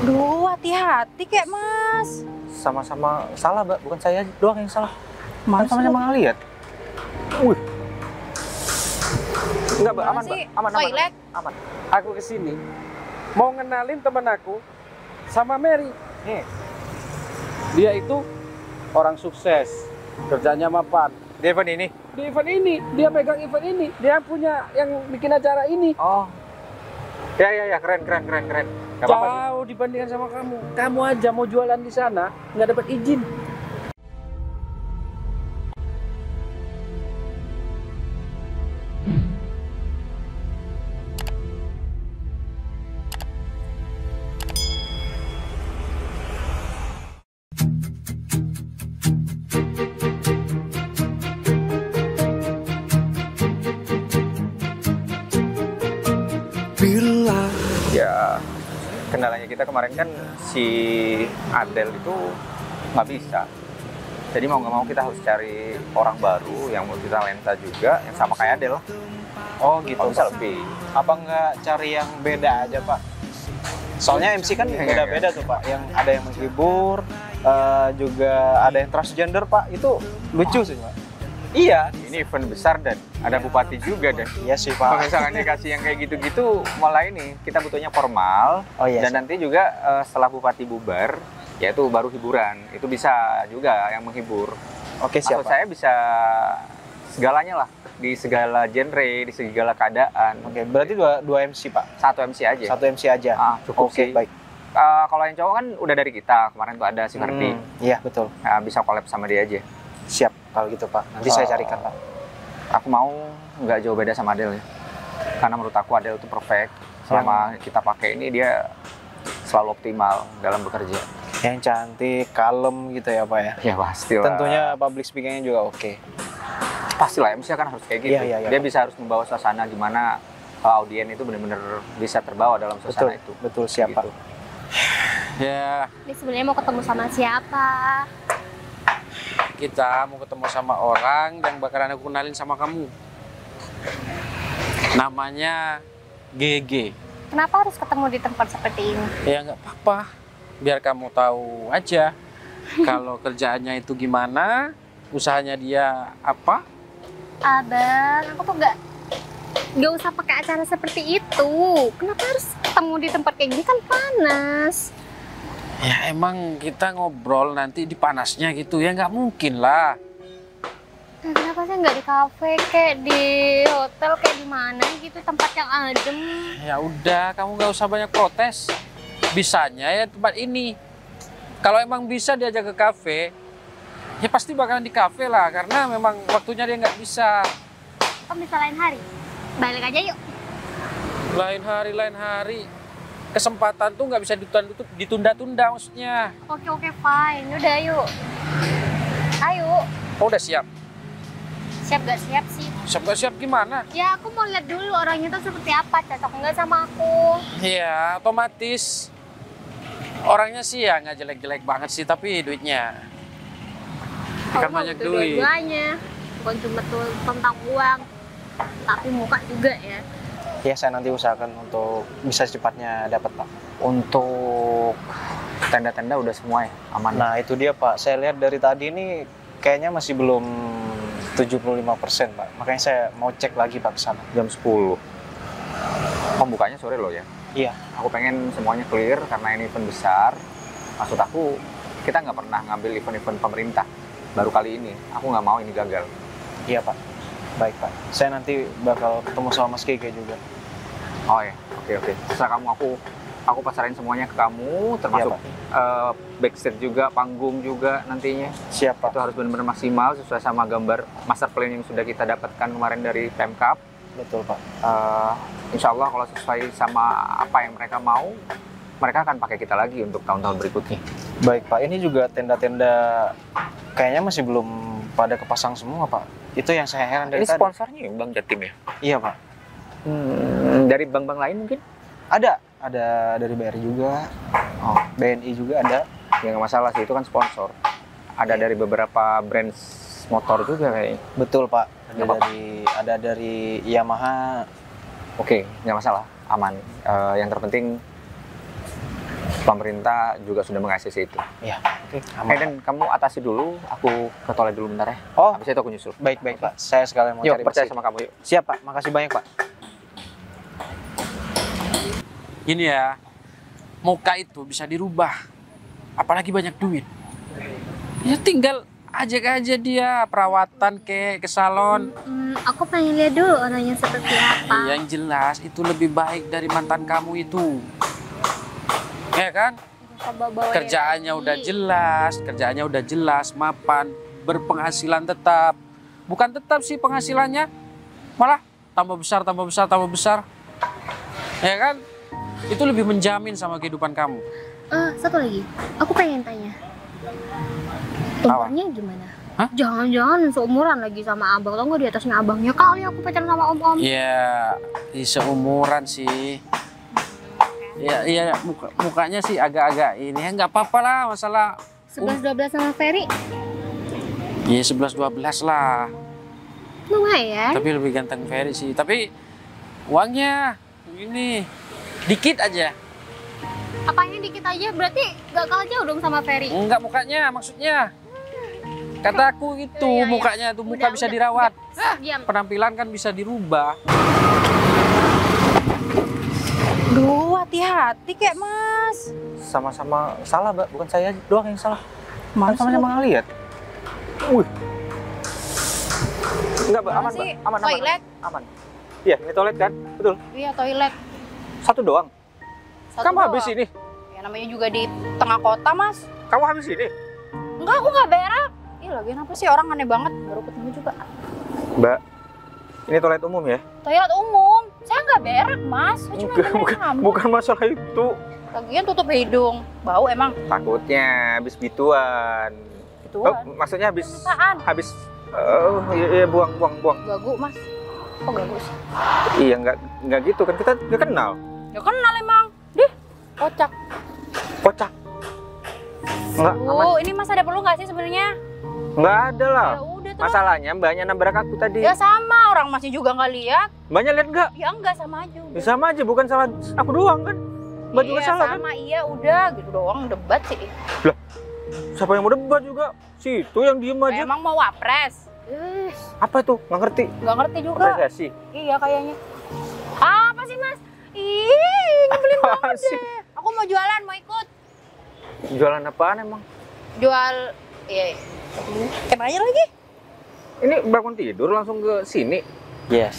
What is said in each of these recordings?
Duh, hati-hati kek Mas. Sama-sama salah, Mbak. Bukan saya doang yang salah. Kan Mas sama-sama ngeliat. Wih. Enggak, Mbak. Aman, Mbak. Aman, aman. Toilet. Aman. Aku kesini mau ngenalin teman aku sama Mary. Dia itu orang sukses, kerjanya mapan. Di event ini? Di event ini, dia pegang event ini, dia punya yang bikin acara ini. Oh. Ya. Keren. Gak apa-apa sih. Jauh dibandingkan sama kamu. Kamu aja mau jualan di sana, nggak dapat izin. Ya, kendalanya kita kemarin kan si Adel itu nggak bisa. Jadi mau nggak mau kita harus cari orang baru yang multi talenta juga, yang sama kayak Adel. Oh gitu, Kalau bisa Pak. lebih. Apa nggak cari yang beda aja, Pak? Soalnya MC kan beda-beda tuh, Pak. Yang ada yang menghibur, juga ada yang transgender, Pak. Itu lucu sih, Pak. Iya, ini event besar dan ada bupati juga dan Iya sih, kalau Pak. misalkan dikasih yang kayak gitu-gitu, malah ini kita butuhnya formal. Oh iya. Dan nanti juga setelah bupati bubar, yaitu baru hiburan. Itu bisa juga yang menghibur. Oke, Maksud siap, Pak. saya bisa segalanya lah, di segala genre, di segala keadaan. Oke, berarti dua MC, Pak. Satu MC aja. Satu MC aja. Cukup Oke, sih. baik. Kalau yang cowok kan udah dari kita. Kemarin tuh ada si Ferdi. Iya, betul. Nah, bisa collab sama dia aja. Siap kalau gitu, Pak. Nanti saya carikan, Pak. Aku mau nggak jauh beda sama Adel ya. Karena menurut aku Adel itu perfect. Selama kita pakai ini dia selalu optimal dalam bekerja. Yang cantik, kalem gitu ya, Pak ya. Ya pasti lah. Tentunya public speaking-nya juga oke. Pastilah MC kan harus kayak gitu. Iya, Dia Pak. bisa harus membawa suasana gimana audien itu benar-benar bisa terbawa dalam suasana itu. Betul, siap, Gitu. Pak. Ya, Ini sebenarnya mau ketemu sama siapa? kita mau ketemu sama orang yang bakalan aku kenalin sama kamu. Namanya GG. Kenapa harus ketemu di tempat seperti ini? Ya nggak apa-apa, biar kamu tahu aja kalau kerjaannya itu gimana, usahanya dia apa. Abang, aku tuh nggak usah pakai acara seperti itu. Kenapa harus ketemu di tempat kayak gini, kan panas. Ya emang kita ngobrol nanti di panasnya gitu ya, nggak mungkin lah. Nah, kenapa sih nggak di kafe, kayak di hotel, kayak di mana gitu, tempat yang adem? Ya udah, kamu nggak usah banyak protes. Bisanya ya tempat ini. Kalau emang bisa diajak ke kafe, ya pasti bakalan di kafe lah, karena memang waktunya dia nggak bisa. Oh, bisa lain hari? Balik aja yuk. Lain hari. Kesempatan tuh nggak bisa ditunda-tunda maksudnya. Oke, fine. Udah, yuk. Ayo. Oh, udah siap? Siap gak siap sih? Siap nggak siap gimana? Ya, aku mau lihat dulu orangnya tuh seperti apa. Cocok nggak sama aku? Iya, otomatis. Orangnya sih ya nggak jelek-jelek banget sih, tapi duitnya. Kan Aku banyak butuh duit. dua-duanya. Bukan cuma tuh tentang uang, tapi muka juga ya. Ya, saya nanti usahakan untuk bisa secepatnya dapat, Pak. Untuk tenda-tenda udah semua ya, aman. Nah, itu dia, Pak. Saya lihat dari tadi ini kayaknya masih belum 75%, Pak. Makanya saya mau cek lagi, Pak, ke sana. Jam 10. Pembukanya sore loh ya. Iya. Aku pengen semuanya clear karena ini event besar. Maksud aku, kita nggak pernah ngambil event-event pemerintah. Baru kali ini, aku nggak mau ini gagal. Iya, Pak. Baik, Pak. Saya nanti bakal ketemu sama Mas Keke juga. Oh ya, oke. Setelah kamu, aku pasarin semuanya ke kamu, termasuk backstage juga, panggung juga nantinya. Siap, Pak. Itu harus benar-benar maksimal sesuai sama gambar master plan yang sudah kita dapatkan kemarin dari Pemkap. Betul, Pak. Insya Allah kalau sesuai sama apa yang mereka mau, mereka akan pakai kita lagi untuk tahun-tahun berikutnya. Baik, Pak. Ini juga tenda-tenda kayaknya masih belum pada kepasang semua, Pak. Itu yang saya heran dari Ini tadi. sponsornya ya, Bang Jatim ya? Iya, Pak. Dari bank-bank lain mungkin? Ada dari BRI juga. Oh, BNI juga ada. ya nggak masalah sih, itu kan sponsor. Ada dari beberapa brand motor juga kayaknya. Betul, Pak. Nggak apa-apa. Ada dari Yamaha. Oke, nggak masalah, aman. Yang terpenting pemerintah juga sudah mengaksesi itu. Iya. Oke. Dan kamu atasi dulu, aku ke toilet dulu bentar ya. Oh, Habis itu aku nyusul. baik Pak. Saya sekalian mau Yuk, cari percaya bersih. sama kamu yuk. Siap Pak, makasih banyak Pak. Gini ya, muka itu bisa dirubah. Apalagi banyak duit. Ya tinggal ajak aja dia perawatan ke salon. Aku pengen lihat dulu orangnya seperti apa. Yang jelas itu lebih baik dari mantan kamu itu. Ya kan? Bawa-bawa Kerjaannya udah jelas, mapan, berpenghasilan tetap. Bukan tetap sih penghasilannya, malah tambah besar. Ya kan? Itu lebih menjamin sama kehidupan kamu. Satu lagi, aku pengen tanya. Umurnya gimana? Hah? Jangan-jangan seumuran lagi sama abang, atau nggak di atasnya abangnya kali aku pacaran sama om-om. Ya, seumuran sih. Ya, mukanya sih agak-agak ini. Ya nggak apa-apa lah masalah. 11-12 sama Ferry? Ya 11-12 lah. Lumayan. Tapi lebih ganteng Ferry sih. Tapi uangnya ini dikit aja. Apanya dikit aja, berarti gak kalah jauh dong sama Ferry? Enggak mukanya, maksudnya. Kata aku itu Iya. mukanya tuh muka bisa dirawat. Diam. Penampilan kan bisa dirubah. Duh, hati-hati kek mas. Sama-sama salah, Mbak. Bukan saya doang yang salah. Mas, Sama-sama ngeliat. Wih. Enggak, Mbak. Aman, Mbak. Aman. Toilet? Aman. Iya, ini toilet kan? Betul. Iya, toilet. Satu doang. Satu Kamu doang. habis ini? Ya namanya juga di tengah kota, mas. Kamu habis ini? Enggak, aku nggak berak. Ih, lagian apa sih, orang aneh banget. Baru ketemu juga. Mbak, ini toilet umum ya? Toilet umum. Saya nggak berak, mas. Saya cuma benerin rambut. Bukan masalah itu. Lagian tutup hidung. Bau emang. Takutnya habis gituan. Itu Maksudnya habis apaan? iya, buang. Gagu, mas. Kok gagu sih? Iya, nggak gitu kan, kita nggak kenal. Ya kenal emang. Dih, kocak. Kocak. Nggak, aman. Ini mas ada perlu nggak sih sebenarnya? Nggak ada lah. Ya udah tuh. Masalahnya mbaknya nabrak aku tadi. Ya sama, orang masnya juga nggak lihat. Mbaknya lihat nggak? Ya enggak, sama aja. Ya, sama aja, bukan salah aku doang kan. Mbak juga Iya, salah kan. sama, iya udah gitu doang debat sih. Lah, siapa yang mau debat juga? Situ yang diem aja. Emang mau wapres? Apa tuh? Nggak ngerti. Nggak ngerti juga. Apresiasi. Iya kayaknya. Apa sih mas? Ih, nyebelin Apaan banget sih? deh. Aku mau jualan, mau ikut. Jualan apaan emang? Jual, iya. Kenanya lagi? Ini bangun tidur langsung ke sini. Yes,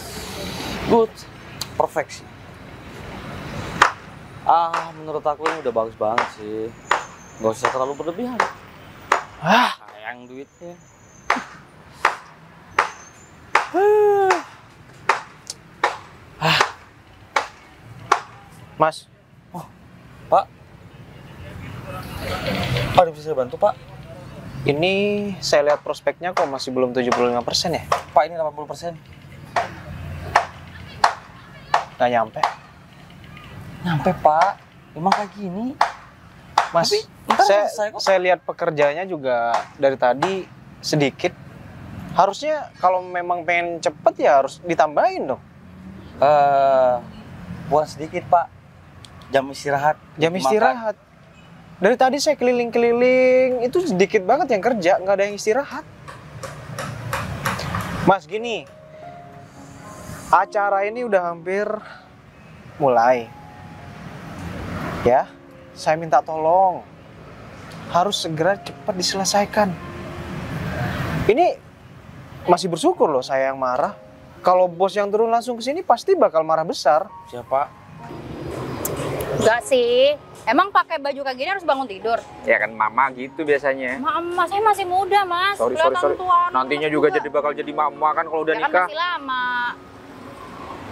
good, perfect sih. Menurut aku ini udah bagus banget sih. Gak usah terlalu berlebihan. Sayang duitnya. Mas, Pak, ada bisa saya bantu Pak? ini saya lihat prospeknya kok masih belum 75% ya? Pak ini 80%. Nggak nyampe. Nyampe Pak, emang kayak gini. Mas, Tapi, ntar selesai kok. saya lihat pekerjaannya juga dari tadi sedikit. Harusnya kalau memang pengen cepet ya harus ditambahin dong. Bukan sedikit Pak, jam istirahat. Jam makan. istirahat. Dari tadi saya keliling-keliling, itu sedikit banget yang kerja, nggak ada yang istirahat. Mas, gini, acara ini udah hampir mulai. Ya, saya minta tolong, harus segera cepat diselesaikan. Ini masih bersyukur loh saya yang marah. Kalau bos yang turun langsung ke sini pasti bakal marah besar. Siapa? Enggak sih. Emang pakai baju kayak gini harus bangun tidur? Ya kan mama gitu biasanya. Mas, saya masih muda mas. Sorry. Kelihatan tua. Nantinya juga jadi bakal jadi mama kan kalau udah Ya kan nikah. masih lama.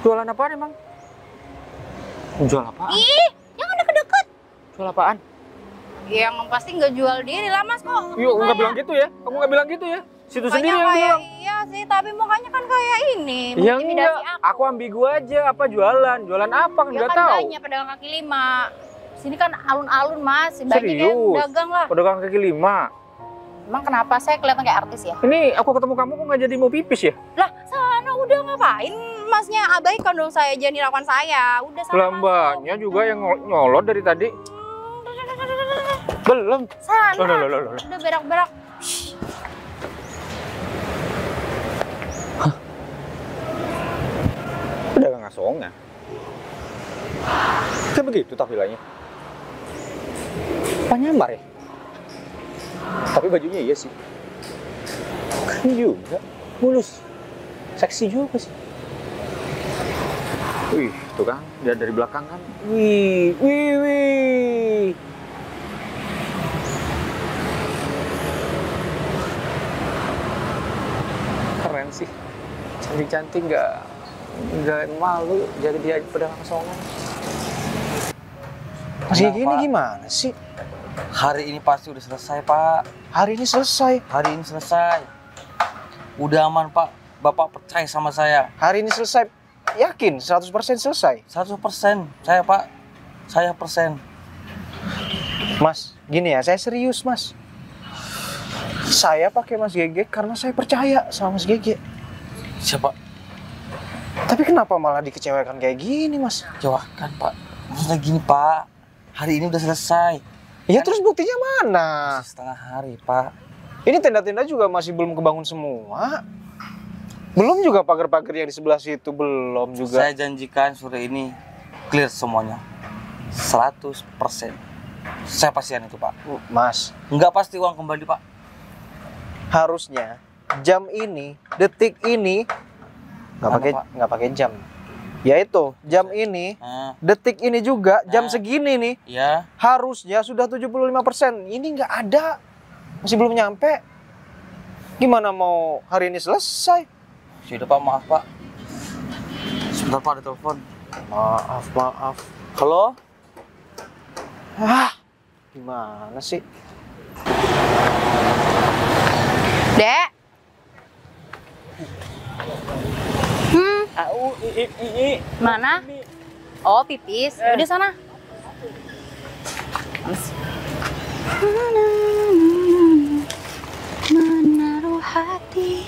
Jualan apaan emang? Jual apaan? Ih, jangan deket-deket. Jual apaan? Yang pasti nggak jual diri lah mas kok. Yuk, nggak bilang gitu ya. Kamu nggak bilang gitu ya. Situ Mukanya sendiri yang kayak, bilang. iya sih, tapi mukanya kan kayak ini. Ya mengintimidasi enggak, aku ambigu aja. Apa jualan? Jualan apa kan Ya nggak kan tahu. banyak pedagang kaki lima. Sini kan alun-alun mas, banyak yang Serius? dagang lah. Pedagang kaki lima. Emang kenapa saya kelihatan kayak artis ya? Ini aku ketemu kamu kok nggak jadi mau pipis ya? Lah sana udah ngapain? Masnya abaikan dong saya, jangan dilakukan saya. Udah sana. Lambanya juga yang nyolot dari tadi. Belum. Sana. Loh. Udah berak-berak. Pedagang asongan. Kayak begitu tampilannya. Apa nyamar ya? Tapi bajunya iya sih. Keren juga. Mulus. Seksi juga sih. Wih, tuh kan. Dia dari belakang kan. Wih. Keren sih. Cantik-cantik nggak malu jadi dia pedagang asongan. Masih Kenapa? gini gimana sih? Hari ini pasti udah selesai, Pak. Hari ini selesai. Hari ini selesai. Udah aman, Pak. Bapak percaya sama saya. Hari ini selesai. Yakin 100% selesai. 100%. Saya, Pak. Saya persen. Mas, gini ya, saya serius, Mas. Saya pakai Mas Gege karena saya percaya sama Mas Gege. Siapa? Tapi kenapa malah dikecewakan kayak gini, Mas? Jawabkan, Pak. Maksudnya gini, Pak. Hari ini udah selesai. Ya terus buktinya mana? Masih setengah hari, Pak. Ini tenda-tenda juga masih belum kebangun semua. Belum juga pagar-pagar yang di sebelah situ, belum juga. Saya janjikan sore ini clear semuanya. 100%. Saya pastikan itu, Pak. Mas, Nggak pasti uang kembali, Pak. harusnya jam ini, detik ini Mana, Pak? nggak pakai jam. Ya itu, jam ini, Nah, detik ini juga, jam Nah. segini nih, ya. harusnya sudah 75%. Ini nggak ada. Masih belum nyampe. Gimana mau hari ini selesai? Sudah, Pak. Maaf, Pak. Sebentar, Pak. Ada telepon. Maaf. Halo? Gimana sih? Dek. Mana? Oh, pipis. Udah sana. Menaruh hati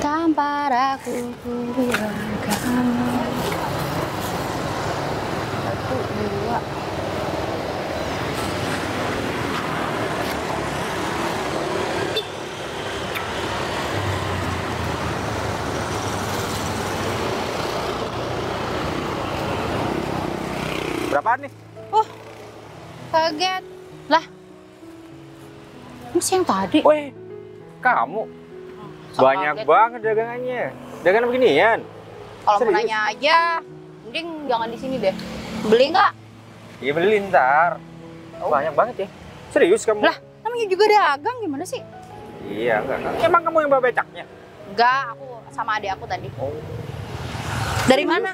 tanpa ragu ku bilang kamu. 1, 2. Berapaan nih? Kaget. Lah. Masih yang tadi. Weh, kamu Sok banyak kaget. banget dagangannya. Dagangan beginian. Kalau mau Serius? nanya aja, mending jangan di sini deh. Beli nggak? Iya beli ntar. Banyak banget ya. Serius kamu? Lah, namanya juga dagang, gimana sih? Iya, enggak. Emang kamu yang bawa becaknya? Enggak, aku sama adik aku tadi. Oh. Dari mana?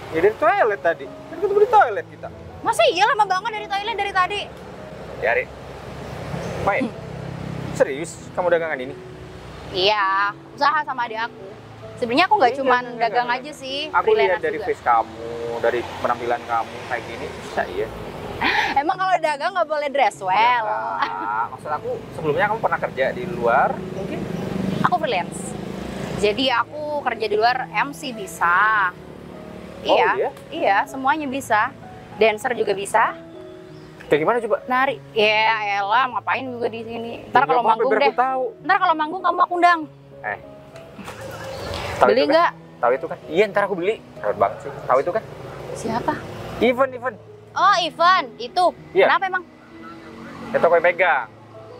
Ya dari toilet tadi. Kan ketemu di toilet kita. Masa iya lama banget dari toilet dari tadi? Ya, Ri. Main. Serius kamu dagangan ini? Iya, usaha sama adik aku. Sebenarnya aku nggak Iya, cuman enggak, dagang enggak. aja sih, Aku lihat freelance dari juga. face kamu, dari penampilan kamu kayak gini, bisa iya. Emang kalau dagang nggak boleh dress well? Ya, maksud aku sebelumnya kamu pernah kerja di luar mungkin? Aku freelance. Jadi aku kerja di luar MC bisa. iya? Iya, semuanya bisa. Dancer juga bisa. Kayak gimana coba? Nari. Ya elah, ngapain juga di sini. Ntar Ya, kalau nggak apa-apa, manggung biar deh. aku tahu. Ntar kalau manggung kamu aku undang. Tahu Beli itu kan? nggak? Tahu itu kan? Iya, ntar aku beli. Hebat banget sih. Tahu itu kan? Siapa? Event. Oh, Ivan. Itu. Iya. Kenapa emang? Ya toko yang pegang.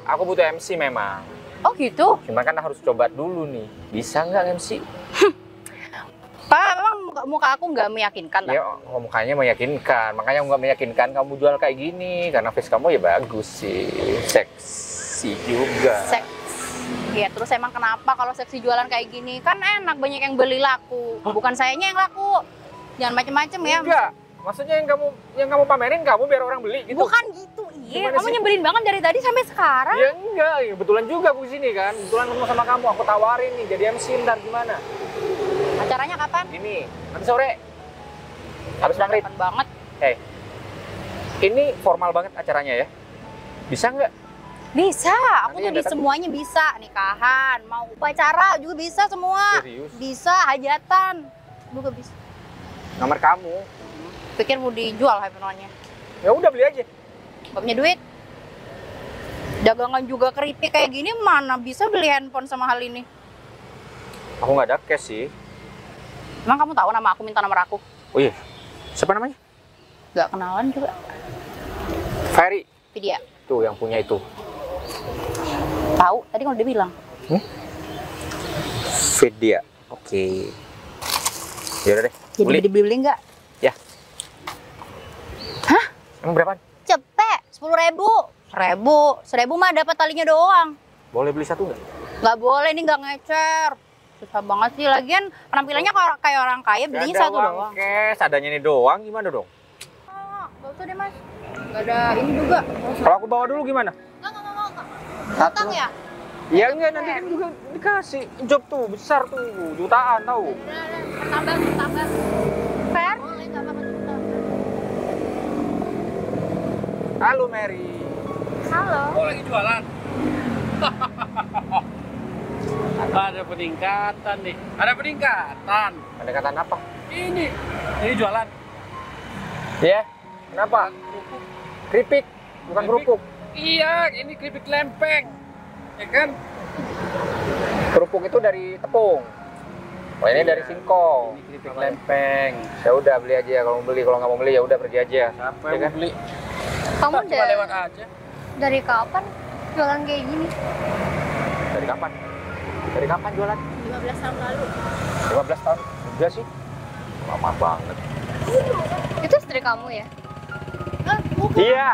Aku butuh MC memang. Oh gitu. Cuma kan harus coba dulu nih. Bisa nggak MC? Pak, memang muka aku nggak meyakinkan lah. Ya, mukanya meyakinkan. Makanya aku nggak meyakinkan kamu jual kayak gini. Karena face kamu ya bagus sih. Seksi juga. Ya terus emang kenapa kalau seksi jualan kayak gini? Kan enak, banyak yang beli laku. Bukan sayanya yang laku. Jangan macem-macem ya. Enggak. Maksudnya yang kamu pamerin kamu biar orang beli gitu. Bukan gitu. Iya, Gimana kamu sih? nyebelin banget dari tadi sampai sekarang. Ya enggak, ya, kebetulan juga aku kesini kan. Kebetulan ketemu sama kamu, aku tawarin nih jadi MC ntar gimana? Acaranya kapan? Ini, nanti sore. Habis maghrib. Kapan banget. Ini formal banget acaranya ya. Bisa nggak? Bisa, aku Nanti tuh yang di datang- semuanya bisa. Nikahan, mau upacara juga bisa semua. Serius? Bisa, hajatan juga bisa. Nomor kamu. Pikir mau dijual handphonenya. Ya udah beli aja. Gak punya duit. Dagangan juga keripik kayak gini, mana bisa beli handphone sama hal ini? Aku nggak ada cash sih. Emang kamu tahu nama aku, minta nomor aku? Oh iya. Siapa namanya? Gak kenalan juga. Ferry. Vidya. Tuh yang punya itu. Tahu, tadi kan udah bilang. Vidya. Oke. Ya udah deh. Jadi beli nggak? Ya. Hah? Emang berapaan? Cepet, 10.000. 1.000 mah dapat talinya doang. Boleh beli satu nggak? Nggak boleh, ini nggak ngecer. Susah banget sih. Lagian penampilannya kayak orang kaya, belinya satu doang. Cash, adanya ini doang, gimana dong? Nggak usah deh mas. Nggak ada ini juga. Kalau aku bawa dulu gimana? Nggak. Utang ya? Iya enggak, nanti kan juga dikasih. Job tuh besar tuh, jutaan tahu. Tambah. Fair? Boleh, tambah. Halo Mary. Halo. Oh, lagi jualan. Ada peningkatan nih. Ada peningkatan. Pendekatan apa? Ini jualan. Ya, kenapa? Keripik, bukan kerupuk. Iya, ini keripik lempeng. Ya kan? Kerupuk itu dari tepung. Oh ini dari singkong. Ini keripik lempeng. Ya udah beli aja kalau mau beli, kalau nggak mau beli ya udah pergi aja. Siapa Ya yang kan? mau beli? Kamu Cuma lewat aja. dari kapan jualan kayak gini? Dari kapan? Dari kapan jualan? 15 tahun lalu. 15 tahun? Enggak sih. Lama banget. Itu istri kamu ya? Iya.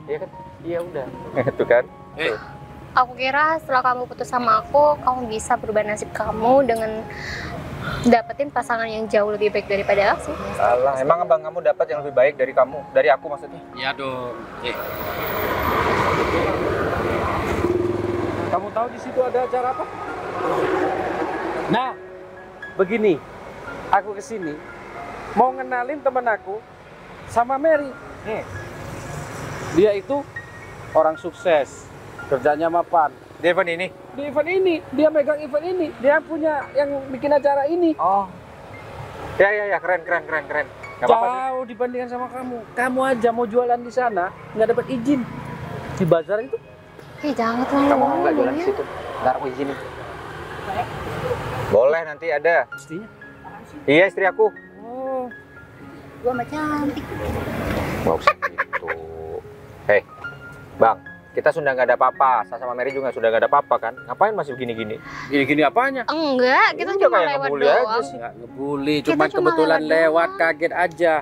Iya kan? Iya udah. Itu kan. Aku kira setelah kamu putus sama aku, kamu bisa berubah nasib kamu dengan dapetin pasangan yang jauh lebih baik daripada aku. Alah, emang abang kamu dapat yang lebih baik dari kamu, dari aku maksudnya? Iya dong. Kamu tahu di situ ada acara apa? Nah, begini. Aku kesini mau ngenalin teman aku sama Mary. Dia itu orang sukses, kerjanya mapan. Di event ini? Di event ini, dia megang event ini, dia punya yang bikin acara ini. Oh. Ya, keren. Gak apa-apa sih. Jauh dibandingkan sama kamu. Kamu aja mau jualan di sana, nggak dapat izin. Di bazar itu. Jangan terlalu Kamu mau nggak jualan di ya. situ? Ntar aku izinin. Boleh, nanti ada. Pastinya. Iya, istri aku. Oh, Gua mah cantik. Nggak usah gitu. Hei, Bang, kita sudah nggak ada apa-apa. Saya sama Mary juga sudah nggak ada apa-apa kan? Ngapain masih begini-gini? gini-gini apanya? Enggak, kita Udah cuma kayak lewat ngebully aja doang. sih. Nggak ngebully, Kita cuma cuma kebetulan lewat lewat, doang. kaget aja.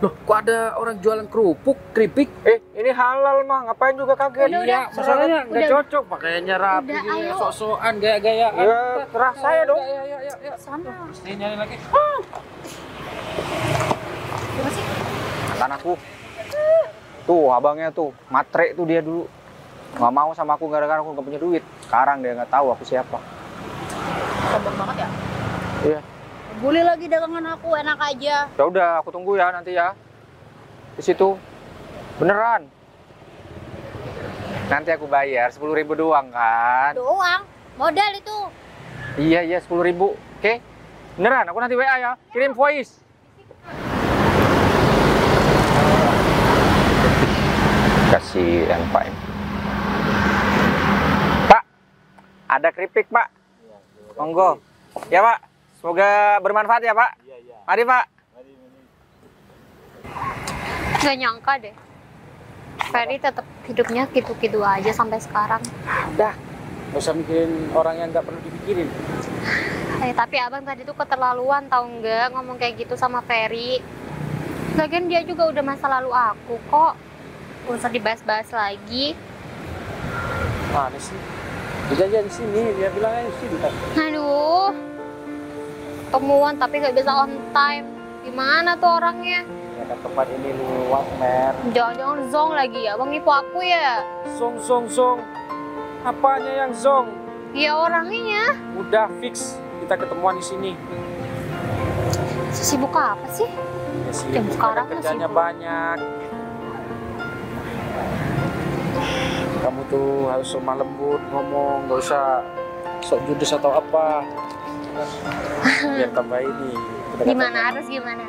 Loh, kok ada orang jualan kerupuk, keripik? Ini halal mah, ngapain juga kaget? Iya, masalahnya nggak udah. cocok. Pakaiannya rapi, Udah, gini, ayo. sok-sokan, gaya-gayaan. Ya, terah saya dong. Ya. Sana. Mesti nyari lagi. Mantan aku. Tuh, abangnya tuh, matre tuh dia dulu. Nggak mau sama aku gara-gara aku nggak punya duit. Sekarang dia nggak tahu aku siapa. Sombong banget ya? Iya. Bully lagi dagangan aku, enak aja. Ya udah, aku tunggu ya nanti ya. Di situ. Beneran. Nanti aku bayar 10.000 doang kan. Doang, modal itu. Iya, 10.000. Oke? Beneran, aku nanti WA ya. Kirim voice. Kasihan Pak. Pak, ada keripik Pak. Monggo. Ya Pak, semoga bermanfaat ya Pak. Mari Pak. Gak nyangka deh. Ferry tetap hidupnya gitu-gitu aja sampai sekarang. Udah, nggak usah mikirin orang yang nggak perlu dipikirin. Tapi abang tadi tuh keterlaluan tau nggak ngomong kayak gitu sama Ferry. Lagian dia juga udah masa lalu aku kok. Gak usah dibahas-bahas lagi. Mana sih? Dia aja di sini, dia bilang aja di sini. Aduh. Ketemuan tapi nggak bisa on time. Gimana tuh orangnya? Ya kan tempat ini luas, Mer. Jangan-jangan zong lagi ya, abang nipu aku ya? Song. Apanya yang zong? Ya orangnya. Udah fix kita ketemuan di sini. Sibuk apa sih? Ya, sih, Jam sekarang kerjanya sibuk. banyak. Kamu tuh harus lemah lembut ngomong, nggak usah sok judes atau apa. Biar tambah ini Gimana harus gimana?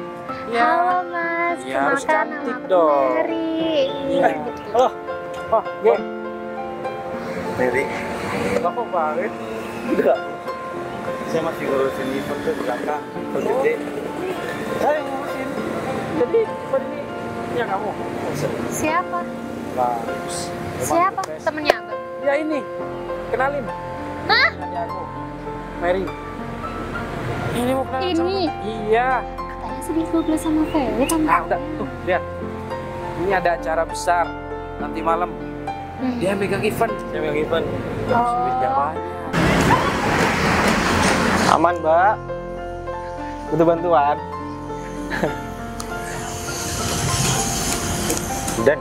Ya. Halo Mas, Ya, harus kenalkan cantik nama aku dong. Mary. Iya. Halo. Oh, Gue. Mary, Apa banget? enggak. Saya masih ngurusin event tuh di belakang. Gede. Saya yang ngurusin. Jadi, ini punya kamu. Siapa? Bagus. Siapa? Temennya Abang? Ya ini. Kenalin. Hah? Ini aku. Mary. Ini mau kenalin Ini? sama kamu. Iya. Katanya sih dia 12 sama Ferry kan? Ah, udah. Tuh, lihat. Ini ada acara besar. Nanti malam. Dia megang event. Saya megang event. Duitnya banyak. Aman, Mbak. Butuh bantuan. Dan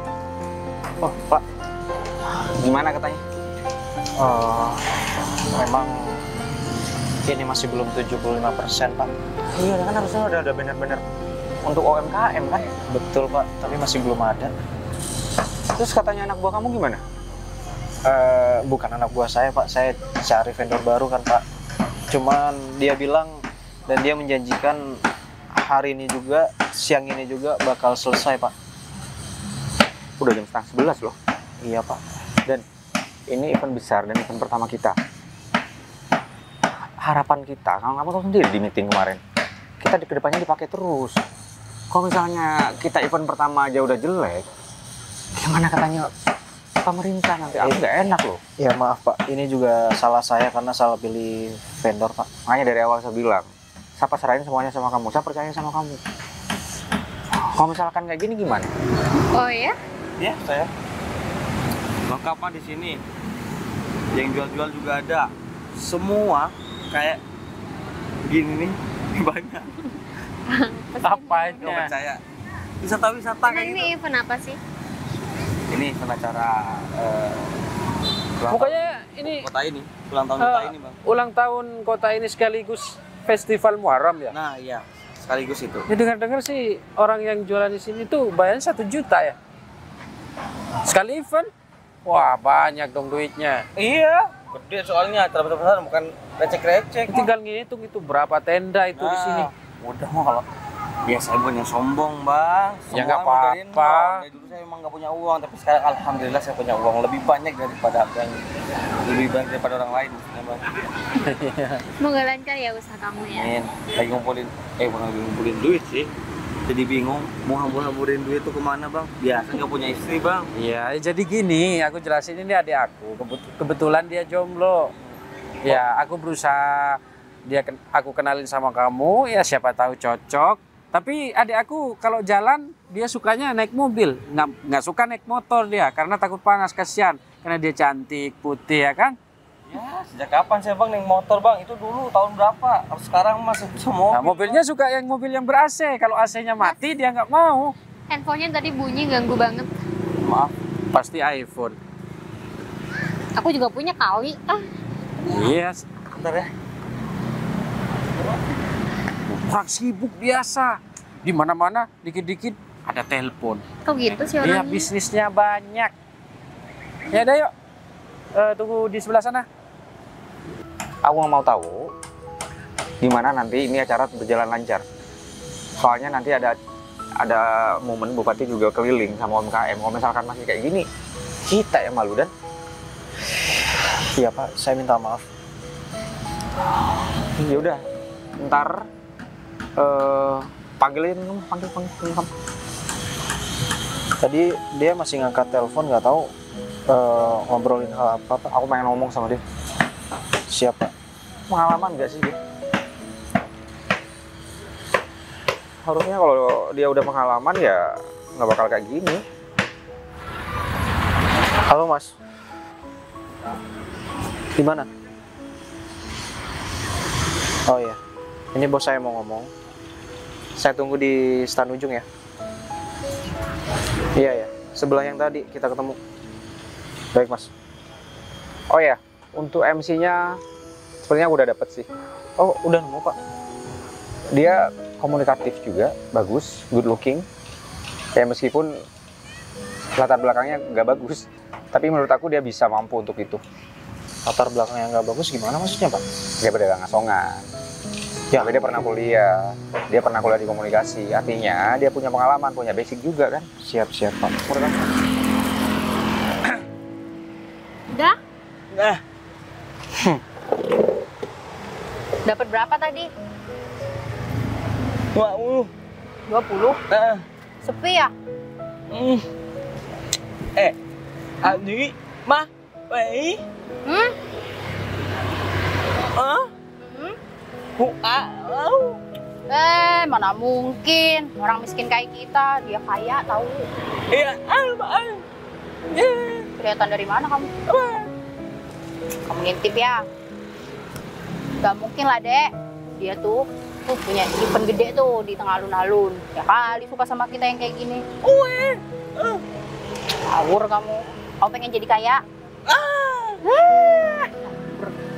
Oh, Pak. gimana katanya? Memang ini masih belum 75%, Pak. Iya kan harusnya udah bener-bener untuk UMKM kan? Betul, Pak. Tapi masih belum ada. Terus katanya anak buah kamu gimana? Bukan anak buah saya, Pak. Saya cari vendor baru kan, Pak. Cuman dia bilang dan dia menjanjikan hari ini juga, siang ini juga bakal selesai, Pak. Udah jam setengah 11 loh. Iya, Pak. Dan ini event besar dan event pertama kita. Harapan kita, kalau kamu tahu sendiri di meeting kemarin, kita di kedepannya dipakai terus. Kalau misalnya kita event pertama aja udah jelek, gimana katanya pemerintah nanti? Aku nggak enak loh. Ya maaf, Pak. Ini juga salah saya karena salah pilih vendor, Pak. Makanya dari awal saya bilang, saya pasrahin semuanya sama kamu. Saya percaya sama kamu. Kalau misalkan kayak gini gimana? Oh ya? Ya, saya. Lengkapnya di sini. Yang jual-jual juga ada. Semua kayak gini nih banyak. Nggak Apanya? percaya. Wisata-wisata Nah, kayak ini gitu. event apa sih? Ini acara Pokoknya ini kota ini, ulang tahun kota ini, Bang. ulang tahun kota ini sekaligus festival Muharram ya. Nah, iya, sekaligus itu. Ya dengar-dengar sih orang yang jualan di sini tuh bayarnya 1 juta ya. Sekali event. Wah, banyak dong duitnya. Iya, gede soalnya acara besar bukan recek-recek. Tinggal ngitung itu berapa tenda itu di sini. Udah mah kalau biasa bukan sombong, Bang. Ya, Semua nggak modelin apa-apa. dong. Dari dulu saya emang nggak punya uang, tapi sekarang alhamdulillah saya punya uang lebih banyak daripada orang lain, ya, Bang. Semoga lancar ya usaha kamu ya. Amin. Lagi ngumpulin, bukan lagi ngumpulin duit sih. Jadi bingung mau hambur-hamburin duit itu kemana, Bang? Biasa nggak punya istri, Bang. Iya, jadi gini, aku jelasin ini adik aku. Kebetulan dia jomblo. Ya, aku berusaha aku kenalin sama kamu, ya siapa tahu cocok. Tapi adik aku kalau jalan dia sukanya naik mobil, nggak suka naik motor dia karena takut panas, kasihan. Karena dia cantik, putih ya kan. Ya, sejak kapan saya, Bang, naik motor, Bang? Itu dulu tahun berapa? Sekarang masih bisa mobil. Nah, mobilnya suka yang mobil yang ber-AC. Kalau AC-nya mati dia nggak mau. Handphonenya tadi bunyi ganggu banget. Maaf. Pasti iPhone. Aku juga punya kali. Iya, Bentar ya. orang sibuk biasa. Di mana-mana dikit-dikit ada telepon. Kok gitu sih Iya, orangnya? bisnisnya banyak. Ya udah yuk. Tunggu di sebelah sana. Aku nggak mau tahu gimana nanti ini acara berjalan lancar. Soalnya nanti ada momen Bupati juga keliling sama UMKM. Kalau misalkan masih kayak gini, kita yang malu dan. Iya, Pak. Saya minta maaf. Ya udah, ntar panggilin kamu, panggil kamu. Tadi dia masih ngangkat telepon, nggak tahu ngobrolin hal apa, Pak. Aku pengen ngomong sama dia. Siapa? Pengalaman nggak sih dia? Harusnya kalau dia udah pengalaman ya nggak bakal kayak gini. Halo, Mas. Di mana? Oh iya, ini bos saya mau ngomong. Saya tunggu di stand ujung ya. Iya ya, sebelah yang tadi kita ketemu. Baik, Mas. Oh ya, untuk MC-nya sepertinya aku udah dapet sih. Oh, udah nemu, Pak. Dia komunikatif juga, bagus, good looking. Ya meskipun latar belakangnya nggak bagus, tapi menurut aku dia bisa mampu untuk itu. Latar belakang yang nggak bagus gimana maksudnya, Pak? Dia pedagang asongan. Ya, dia pernah kuliah. Dia pernah kuliah di komunikasi. Artinya dia punya pengalaman, punya basic juga kan. Siap, Pak. Udah? Nah, Dapat berapa tadi? 20. 20? Nah, Sepi ya? Adi, mah, vậy? Hmm? Hả? Hmm? Mana mungkin. Orang miskin kayak kita, dia kaya tahu. Iya, Bang. Kelihatan dari mana kamu? Kamu ngintip ya? Gak mungkin lah, Dek. Dia tuh punya event gede tuh di tengah alun-alun. Ya kali suka sama kita yang kayak gini. Ngawur kamu. Kamu pengen jadi kaya?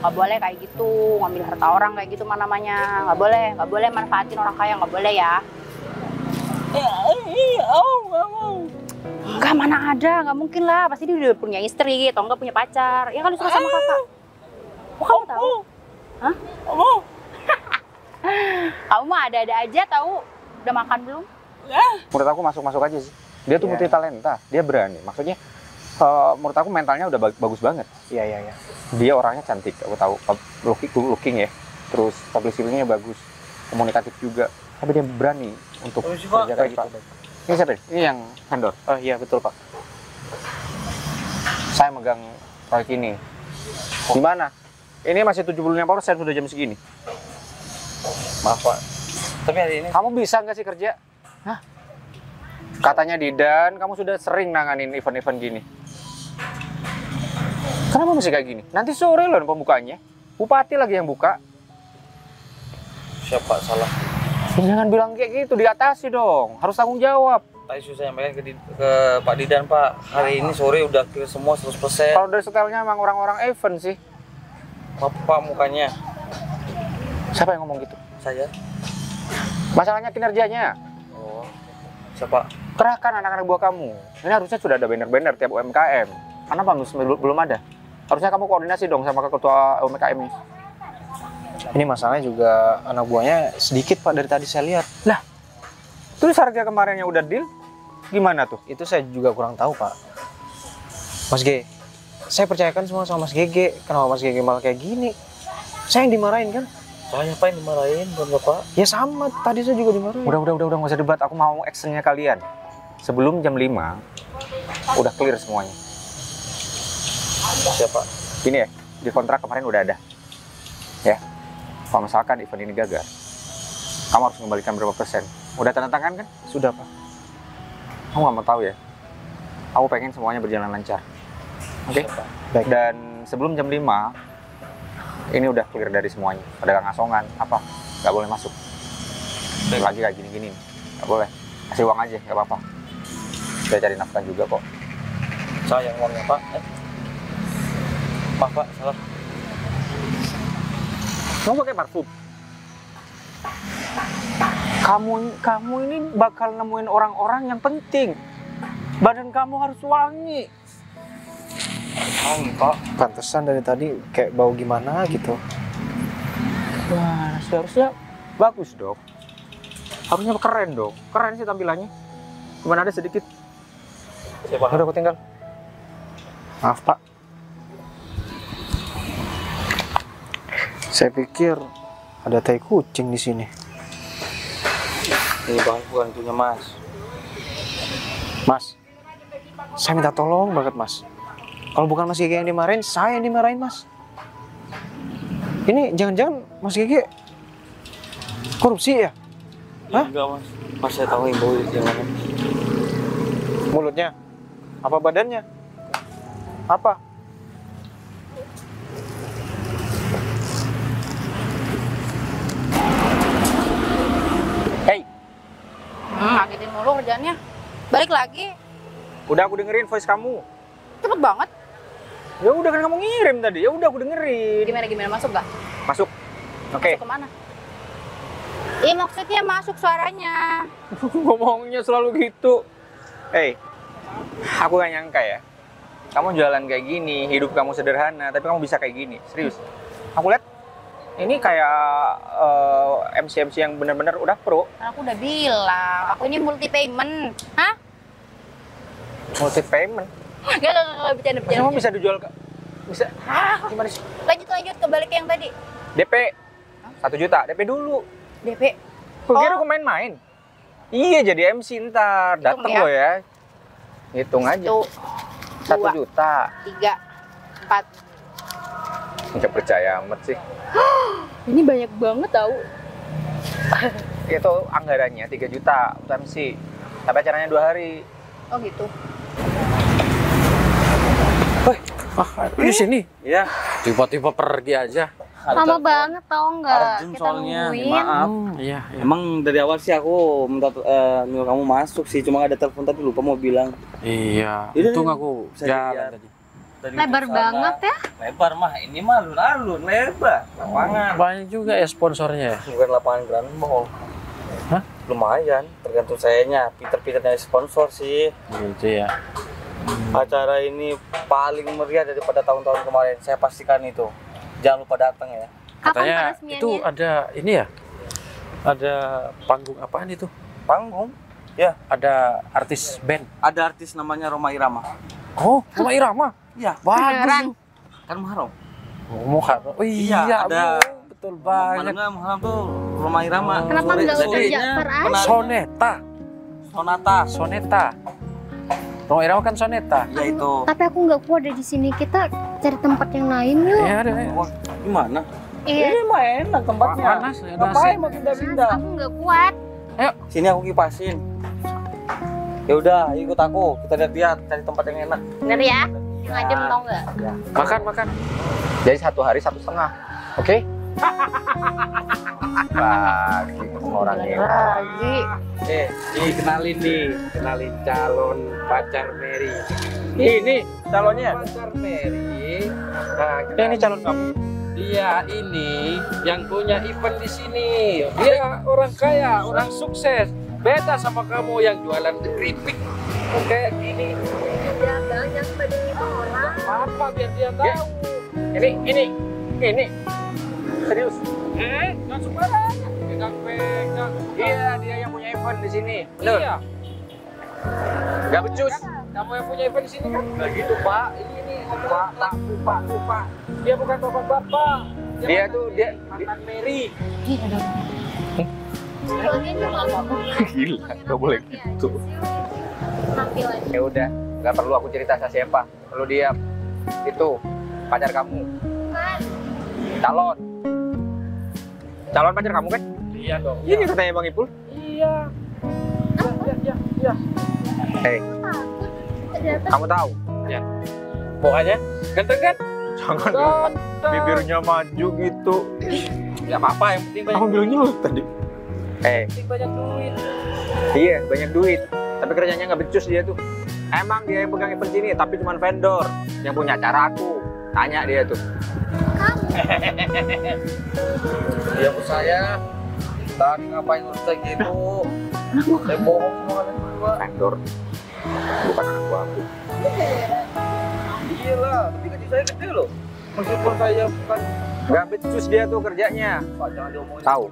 Gak boleh kayak gitu, ngambil harta orang kayak gitu mana namanya. Gak boleh manfaatin orang kaya, gak boleh ya. Enggak, mana ada, gak mungkin lah. Pasti dia udah punya istri atau enggak punya pacar. Ya kan suka sama kakak. Oh, kamu tahu? Hah? Kamu mah ada-ada aja tahu. Udah makan belum? Menurut aku masuk-masuk aja sih. Dia tuh multi talenta, dia berani. Maksudnya menurut aku mentalnya udah bagus banget. Iya. Dia orangnya cantik, aku tahu. Looking ya. Terus publicity-nya bagus, komunikatif juga. Tapi dia berani untuk kerja kayak gitu. Ini siapa? Ini yang vendor. Oh iya, betul, Pak. Saya megang proyek ini. Gimana? Ini masih 75% sudah jam segini. Maaf, Pak. Tapi hari ini Kamu bisa nggak sih kerja? Hah? Katanya Didan, kamu sudah sering nanganin event-event gini. Kenapa mesti kayak gini? Nanti sore loh pembukaannya. Bupati lagi yang buka. siapa salah. Jangan bilang kayak gitu, diatasi dong. Harus tanggung jawab. Tadi susah sampaikan ke Pak Didan, Pak. Hari ini sore udah clear semua 100%. Kalau dari setelnya emang orang-orang event sih. Apa Pak mukanya? Siapa yang ngomong gitu? Saya. Masalahnya kinerjanya. Oh. Siapa? Kerahkan anak-anak buah kamu. Ini harusnya sudah ada banner-banner tiap UMKM. Kenapa belum ada? Harusnya kamu koordinasi dong sama ketua UMKM ini. Ini masalahnya juga anak buahnya sedikit, Pak, dari tadi saya lihat. Lah, terus harga kemarin yang udah deal, gimana tuh? Itu saya juga kurang tahu, Pak. Mas G, saya percayakan semua sama Mas GG. Kenapa Mas GG malah kayak gini? Saya yang dimarahin kan? Saya apa yang dimarahin, bukan Bapak? Ya sama, tadi saya juga dimarahin. Udah, nggak usah debat. Aku mau actionnya kalian. Sebelum jam 5, udah clear semuanya. Siapa? Ini ya, di kontrak kemarin udah ada. Ya, kalau misalkan event ini gagal, kamu harus mengembalikan berapa persen. Udah tanda tangan kan? Sudah, Pak. Kamu nggak mau tahu ya? Aku pengen semuanya berjalan lancar. Oke? Baik. Dan sebelum jam 5, ini udah clear dari semuanya. Ada ngasongan, apa? Nggak boleh masuk. Lagi kayak gini-gini. Nggak boleh. Kasih uang aja, nggak apa-apa. Saya cari nafkah juga kok. Saya yang uangnya, Pak. Maaf, Pak, salah. Kamu pakai parfum? Kamu ini bakal nemuin orang-orang yang penting. Badan kamu harus wangi. Wangi, Pak. Pantesan dari tadi kayak bau gimana gitu. Wah, seharusnya bagus dong. Harusnya keren dong. Keren sih tampilannya. Cuman ada sedikit. Siapa? Udah aku tinggal. Maaf, Pak. Saya pikir ada tai kucing di sini. Ini Bang, bukan punya Mas. Mas, saya minta tolong banget, Mas. Kalau bukan Mas Gege yang dimarahin, saya yang dimarahin, Mas. Ini jangan-jangan Mas Gege korupsi ya? Hah? Enggak, Mas. Mas, saya tahu yang bau yang mana. Mulutnya? Apa badannya? Apa? Hey, Ngagetin mulu kerjaannya. Balik lagi. udah aku dengerin voice kamu. Cepet banget. Ya udah kan kamu ngirim tadi. Ya udah aku dengerin. Gimana masuk gak? Masuk. Oke. Masuk kemana? Iya maksudnya masuk suaranya. Ngomongnya selalu gitu. Hey, aku gak nyangka ya. Kamu jualan kayak gini, hidup kamu sederhana, tapi kamu bisa kayak gini. Serius. Aku lihat Ini kayak MC-MC yang benar-benar udah pro. Kan aku udah bilang, aku ini multi payment. Hah? Multi payment. Gak, bercanda. Emang bisa dijual ke? Bisa? Gimana sih? Lanjut, kebalik ke yang tadi. DP 1 juta, DP dulu. DP. Gue kira gue main-main. Iya, jadi MC ntar. Hitung Dateng ya. lo ya. Hitung aja. 1 2, juta. 3, 4. Nggak percaya amat sih. Ini banyak banget tahu. Itu anggarannya 3 juta untuk MC. Tapi acaranya 2 hari. Oh gitu. Di sini. Iya. Tiba-tiba pergi aja. Lama banget tau nggak? Arjun Kita soalnya, nungguin. maaf. Iya. Emang dari awal sih aku minta nyuruh kamu masuk sih, cuma ada telepon tadi lupa mau bilang. Iya. Ini Untung aku bisa jalan dilihat. tadi. Tadi Lebar ke sana. banget ya. Lebar mah, ini mah alun-alun, lebar. Lapangan. Banyak juga ya sponsornya ya. Bukan lapangan Grand Mall. Hah? Lumayan, tergantung sayanya. Pinter-pinternya sponsor sih. Gitu ya. Acara ini paling meriah daripada tahun-tahun kemarin. Saya pastikan itu. Jangan lupa datang ya. Kapan Katanya peresmiannya? itu ada ini ya. Ada panggung apaan itu? Panggung. Ya, Ada artis band. ada artis namanya Roma Irama. Oh, Roma Irama. Iya, Beneran. Bagus. kan Muharram. Oh, Muharram. Oh iya, ada. Bu. Betul banget. Malam Muharram tuh Roma Irama. Kenapa Sore- nggak jadi- Ustaz Ja'far aja? Soneta. Sonata. Soneta. Roma Irama kan soneta. Ya itu. Tapi aku nggak kuat ada di sini. Kita cari tempat yang lain yuk. Ya ada. Wah, gimana? Iya. Ini mah enak tempatnya. Panas ya, Ngapain nasi. mau pindah-pindah? Aku nggak kuat. Sini aku kipasin. Ya udah, ikut aku. Kita lihat-lihat cari tempat yang enak. Bener ya? Yang adem tau nggak? Makan. Jadi 1 hari 1,5. Oke? Lagi orang ini. Lagi. Kenalin nih, kenalin calon pacar Mary. Ini Calonnya? pacar Mary. Nah, Ini calon kamu. Dia ini yang punya event di sini. Dia orang kaya, orang sukses. Beda sama kamu yang jualan keripik kayak gini. Jangan bagi kita orang. Apa biar dia tahu? Ini. Serius. Jangan sembarangan. Pegang-pegang. Iya, dia yang punya event di sini. Bener. Iya. Gak becus. Kamu yang punya event di sini kan? Gak gitu, Pak. Ini Pak. Dia bukan bapak-bapak. Dia tuh, mantan Mary. Soalnya juga ngomong. Gila, gak boleh gitu. Tampilan. Ya udah, nggak perlu aku cerita sama siapa. Perlu dia itu pacar kamu. Calon pacar kamu kan? Iya dong. Ini katanya Bang Ipul. Iya. Iya. Hei, Ternyata kamu tahu? Pokoknya ganteng kan? Jangan Ganteng. bibirnya maju gitu. Gak apa-apa, yang penting banyak, Kamu bilangnya lu tadi. Hei, penting banyak duit. iya banyak duit. Tapi kerjanya nggak becus dia tuh. Emang dia yang pegang event sini, tapi cuma vendor. Yang punya acara aku. Tanya dia tuh. Dia ke saya. Tadi ngapain urus kayak gitu? Saya bohong sama kalian berdua. Vendor. Bukan anak aku. Iya lah, tapi gaji saya gede loh. Meskipun saya bukan Nggak becus dia tuh kerjanya. Pak, jangan diomongin. Tahu.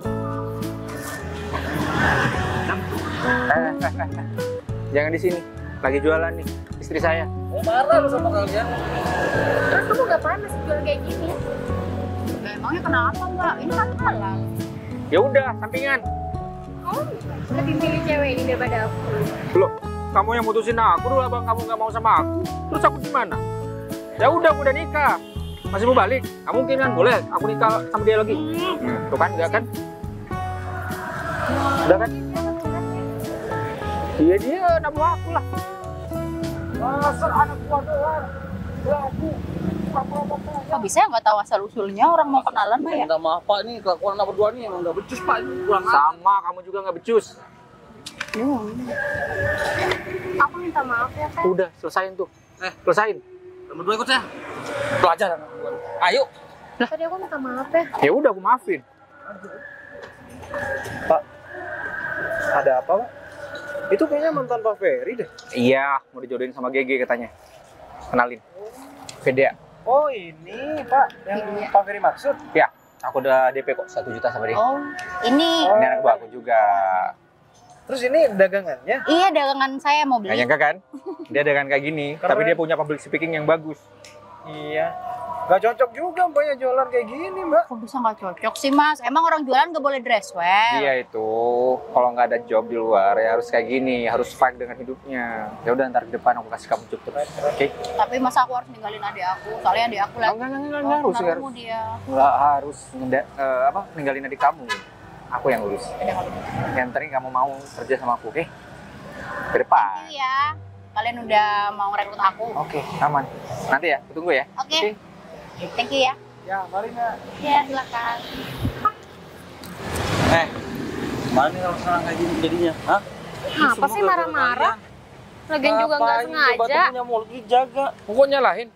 Jangan di sini. Lagi jualan nih, istri saya. Mau marah lu sama kalian. terus kamu nggak pernah masih jual kayak gini? Nah, emangnya kenapa Mbak? Ini kan halal. Ya udah, sampingan. Kamu lebih milih cewek ini daripada aku. Loh, kamu yang mutusin aku dulu, abang kamu nggak mau sama aku. Terus aku gimana? Ya udah, aku udah nikah. Masih mau balik? Nggak mungkin kan? Boleh, aku nikah sama dia lagi. Tuh kan, enggak kan? Udah kan? Iya dia, nggak mau aku lah. Masa anak gua doang. Laku. Kok bisa nggak tahu asal usulnya orang mau kenalan Mbak ya? Minta maaf Pak, nih kelakuan anak berdua nih emang nggak becus Pak. Ini kurang ajar. Sama, kamu juga nggak becus. Aku minta maaf ya kan. Udah, selesain tuh. Selesain. Kalian berdua ikut saya. Belajar anak berdua. Ayo. Tadi aku minta maaf ya. Ya udah, aku maafin. Pak, ada apa, Pak? Itu kayaknya mantan Pak Ferry deh. Iya, mau dijodohin sama GG katanya. Kenalin. Fedea. Oh ini, Pak, yang Pak Ferry maksud? Ya. Aku udah DP kok 1 juta sama dia. Oh, ini Ini anak buah aku juga. Terus ini dagangannya? iya dagangan saya mau Gak beli. nyangka kan? Dia dagangan kayak gini, Keren. tapi dia punya public speaking yang bagus. Iya. Gak cocok juga mbaknya jualan kayak gini mbak. Kok bisa nggak cocok sih mas? Emang orang jualan nggak boleh dress wear? Dia itu kalau nggak ada job di luar ya harus kayak gini, harus fight dengan hidupnya. Ya udah ntar ke depan aku kasih kamu job terus. Oke? Tapi masa aku harus ninggalin adik aku? Soalnya adik aku lagi. Enggak harus. tunanganmu dia. Nggak harus ninggalin adik kamu. Aku yang urus. Udah, kalau gitu. Yang penting kamu mau kerja sama aku, oke? Ke depan. Thank you ya. Kalian udah mau rekrut aku. Oke, aman. Nanti ya, aku tunggu ya. Oke. Thank you ya. Ya mari nak. Ya silakan. Mana nih kalau sekarang kayak gini jadinya? Hah? Apa sih marah-marah? Lagian juga nggak sengaja. Punya mulut dijaga. Kok nyalahin?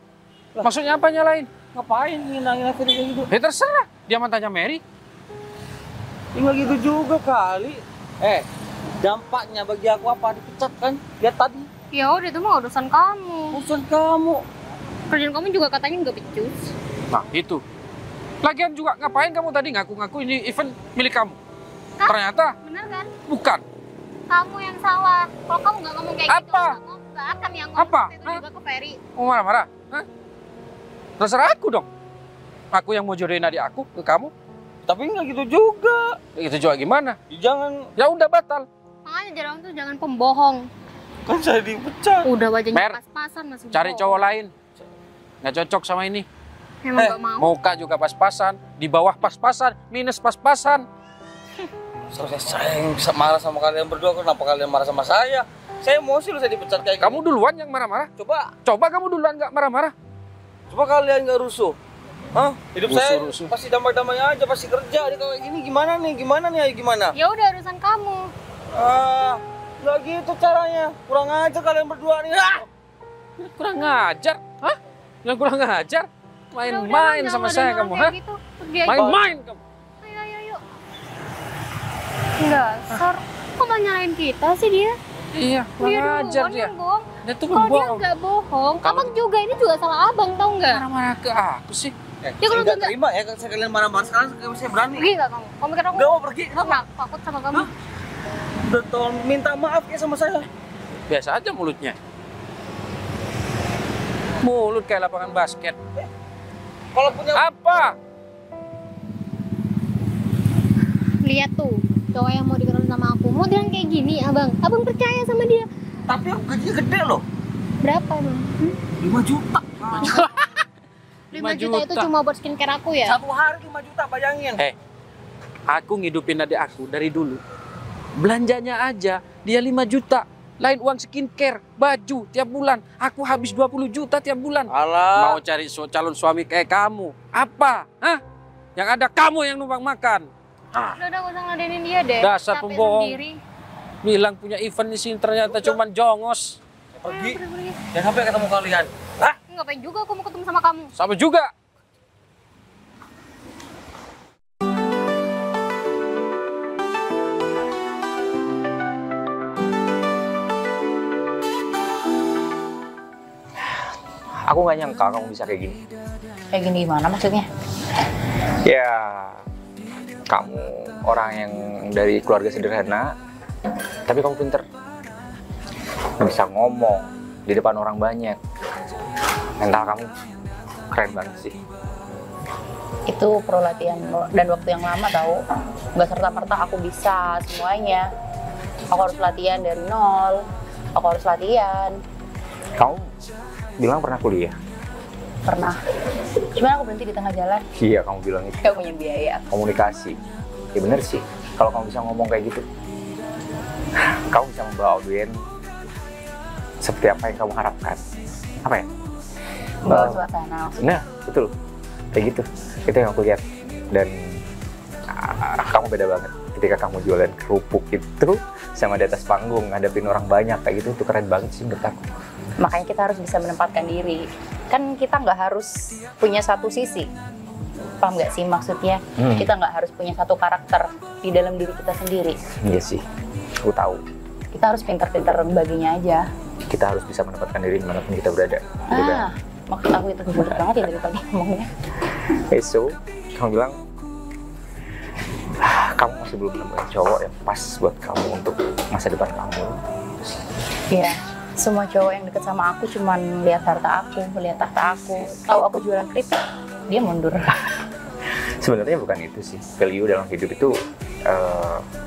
Maksudnya apa nyalahin? Ngapain ngina-ngina kayak gitu? Ya terserah. Dia mantannya Mary. Ya nggak gitu juga kali. Dampaknya bagi aku apa? Dipecat kan? Lihat tadi. Ya udah itu mah urusan kamu. Urusan kamu. Kerjaan kamu juga katanya nggak becus. Nah, itu. Lagian juga ngapain kamu tadi ngaku-ngaku ini event milik kamu? Hah? Ternyata Bener kan? bukan. Kamu yang salah. Kalau kamu nggak ngomong kayak gitu, Apa? nggak akan yang ngomong Apa? seperti itu juga ke Ferry. Mau marah-marah? Hah? Terserah aku dong. Aku yang mau jodohin adik aku ke kamu. Tapi nggak gitu juga. Itu juga gimana? Jangan. Ya udah batal. Makanya jarang tuh jangan pembohong. Kan saya dipecat. Udah wajahnya Mer, pas-pasan masih Cari bohong. cowok lain. Nggak cocok sama ini. Emang nggak mau. Muka juga pas-pasan, di bawah pas-pasan, minus pas-pasan. Seharusnya saya yang bisa marah sama kalian berdua. Kenapa kalian marah sama saya? Saya emosi loh saya dipecat kayak Kamu duluan yang marah-marah. Coba kamu duluan nggak marah-marah. Coba kalian nggak rusuh. Hah? Hidup saya Rusuh. pasti damai-damai aja, pasti kerja. Ini kayak gini gimana nih? Ayo gimana? Ya udah urusan kamu. Nggak gitu caranya. Kurang aja kalian berdua nih. Kurang ngajar. Hah? Yang kurang ngajar? Main-main Udah, sama jangan saya ada kamu, orang hah? kayak gitu. Pergi aja. Main-main kamu. Ayo. Dasar. Kok malah nyalain kita sih dia? Iya, kurang Dia ngajar duluan dia. yang bohong. Dia tuh Kalau dia bohong. nggak bohong, Kalau- abang juga ini juga salah abang, tau nggak? Marah-marah ke aku sih. Ya, Saya kalau nggak enggak- terima ya saya kalian marah-marah sekarang. Saya berani. Pergi nggak kamu? Kamu mikir aku Nggak mau pergi. Kenapa? nggak takut sama kamu? Udah tolong minta maaf ya sama saya. Biasa aja mulutnya. Mulut kayak lapangan basket. Kalau punya Apa? Lihat tuh, cowok yang mau dikenal sama aku model kayak gini, abang. Abang percaya sama dia. tapi aku gajinya gede loh. Berapa bang? 5 juta. 5 juta itu cuma buat skincare aku ya? Satu hari 5 juta bayangin. Aku ngidupin adik aku dari dulu. Belanjanya aja dia 5 juta. Lain uang skincare, baju tiap bulan. Aku habis 20 juta tiap bulan. Alah. Mau cari calon suami kayak kamu. Apa? Hah? Yang ada kamu yang numpang makan. Udah gak usah ngeladenin dia deh. Dasar Capek pembohong. sendiri. Bilang punya event di sini ternyata cuman jongos. Pergi. Pergi. Jangan sampai ketemu kalian. Ngapain juga aku mau ketemu sama kamu? Sama juga. Aku nggak nyangka kamu bisa kayak gini. Kayak gini gimana maksudnya? Ya, kamu orang yang dari keluarga sederhana, tapi kamu pinter. Bisa ngomong di depan orang banyak. Mental kamu keren banget sih. Itu perlu latihan dan waktu yang lama tahu. Nggak serta-merta aku bisa semuanya. Aku harus latihan dari nol. Aku harus latihan. Kamu bilang pernah kuliah? Pernah. Cuman aku berhenti di tengah jalan. Iya, kamu bilang itu. Gak punya biaya. Komunikasi. Ya bener sih, kalau kamu bisa ngomong kayak gitu. Kamu bisa membawa audiens seperti apa yang kamu harapkan. Apa ya? Bawa suasana. Nah, betul. Kayak gitu. Itu yang aku lihat. Dan kamu beda banget. Ketika kamu jualan kerupuk itu sama di atas panggung ngadepin orang banyak kayak gitu, itu keren banget sih menurut aku. Makanya kita harus bisa menempatkan diri. Kan kita nggak harus punya satu sisi. Paham nggak sih maksudnya? Kita nggak harus punya satu karakter di dalam diri kita sendiri. Iya sih, aku tahu. Kita harus pintar-pintar baginya aja. Kita harus bisa menempatkan diri dimanapun kita berada. Gitu kan? Maksud aku itu bener banget ya dari tadi ngomongnya. So, kamu bilang kamu masih belum nemuin cowok yang pas buat kamu untuk masa depan kamu. Iya, semua cowok yang deket sama aku cuman lihat harta aku, melihat tahta aku. Tahu aku jualan keripik, dia mundur. Sebenarnya bukan itu sih, value dalam hidup itu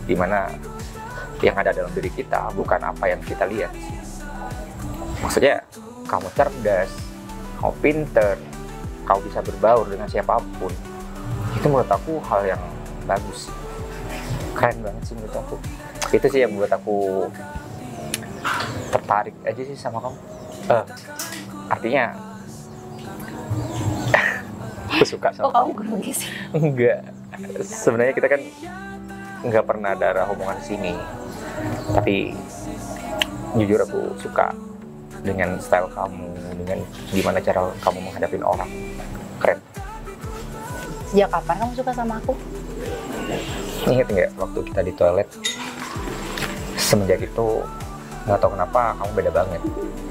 dimana yang ada dalam diri kita, bukan apa yang kita lihat. Maksudnya kamu cerdas, kamu pinter, kamu bisa berbaur dengan siapapun. Itu menurut aku hal yang bagus sih. Keren banget sih menurut aku. Itu sih yang buat aku tertarik aja sih sama kamu. Artinya aku suka sama Kok kamu grogi sih? Enggak. Sebenarnya kita kan nggak pernah ada arah hubungan sini. Tapi jujur aku suka dengan style kamu, dengan gimana cara kamu menghadapi orang. Keren. Sejak kapan kamu suka sama aku? Ingat nggak waktu kita di toilet? Semenjak itu nggak tahu kenapa kamu beda banget.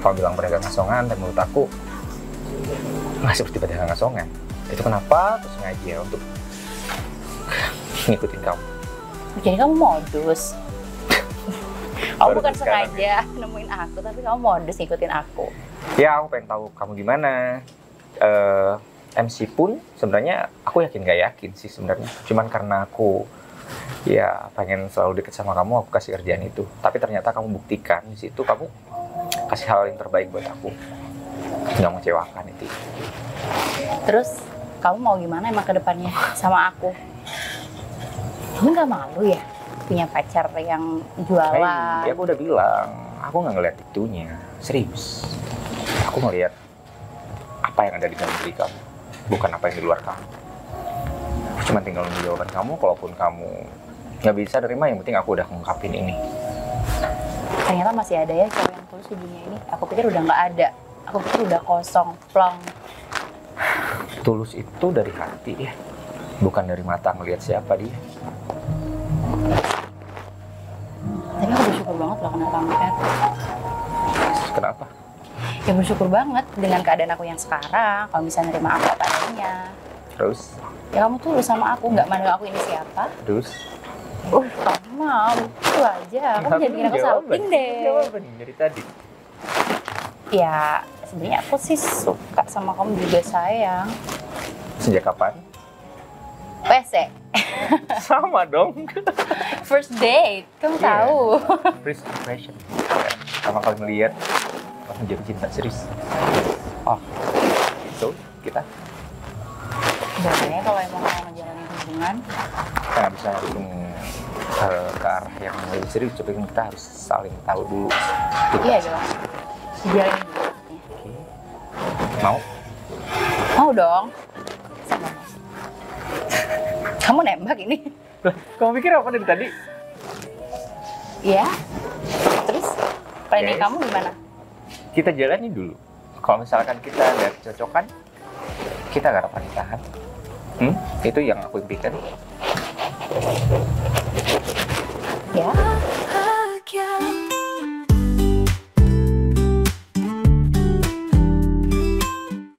Kamu bilang pedagang ngasongan dan menurut aku nggak seperti pedagang ngasongan. Itu kenapa? Terus sengaja untuk ngikutin kamu. Jadi kamu modus. Kamu Baru bukan sekarang sengaja nemuin aku, tapi kamu modus ngikutin aku. Ya, aku pengen tahu kamu gimana. MC pun sebenarnya aku yakin gak yakin sih sebenarnya. Cuman karena aku ya pengen selalu deket sama kamu, aku kasih kerjaan itu. Tapi ternyata kamu buktikan di situ kamu kasih hal yang terbaik buat aku. Nggak mengecewakan itu. Terus kamu mau gimana emang ke depannya sama aku? Kamu nggak malu ya punya pacar yang jualan? Ya aku udah bilang, aku nggak ngeliat itunya. Serius. Aku ngeliat apa yang ada di dalam diri kamu, bukan apa yang di luar kamu. Aku cuma tinggal nunggu jawaban kamu. Kalaupun kamu nggak bisa terima, yang penting aku udah ngungkapin ini. Ternyata masih ada ya cowok yang tulus di dunia ini. Aku pikir udah nggak ada. Aku pikir udah kosong, plong. Tulus itu dari hati ya, bukan dari mata ngelihat siapa dia. Tapi aku bersyukur banget loh kenal kamu, Fer. Kenapa? Ya bersyukur banget dengan keadaan aku yang sekarang. Kamu bisa nerima aku apa adanya. Terus? Ya kamu tulus sama aku, nggak mandang aku ini siapa. Terus? Kamu mau itu aja. Kamu jadi bikin aku salting deh. Jawaban dari tadi. Ya sebenarnya aku sih suka sama kamu juga, sayang. Sejak kapan? WC. Sama dong. First date, kamu Iya. tahu. First impression. Sama kali melihat, langsung jatuh cinta serius. Oh, so kita Sebenarnya kalau emang mau ngejalanin hubungan, kita nggak bisa langsung ke arah yang lebih serius, tapi kan kita harus saling tahu dulu. iya dong. Jalanin dulu maksudnya. Oke. Mau? Mau dong. Sama Mas. Kamu nembak ini? Kamu pikir apa dari tadi? Iya. Terus planning Guys. kamu gimana? Kita jalani dulu. Kalau misalkan kita ada kecocokan, kita garap pernikahan. Itu yang aku impikan.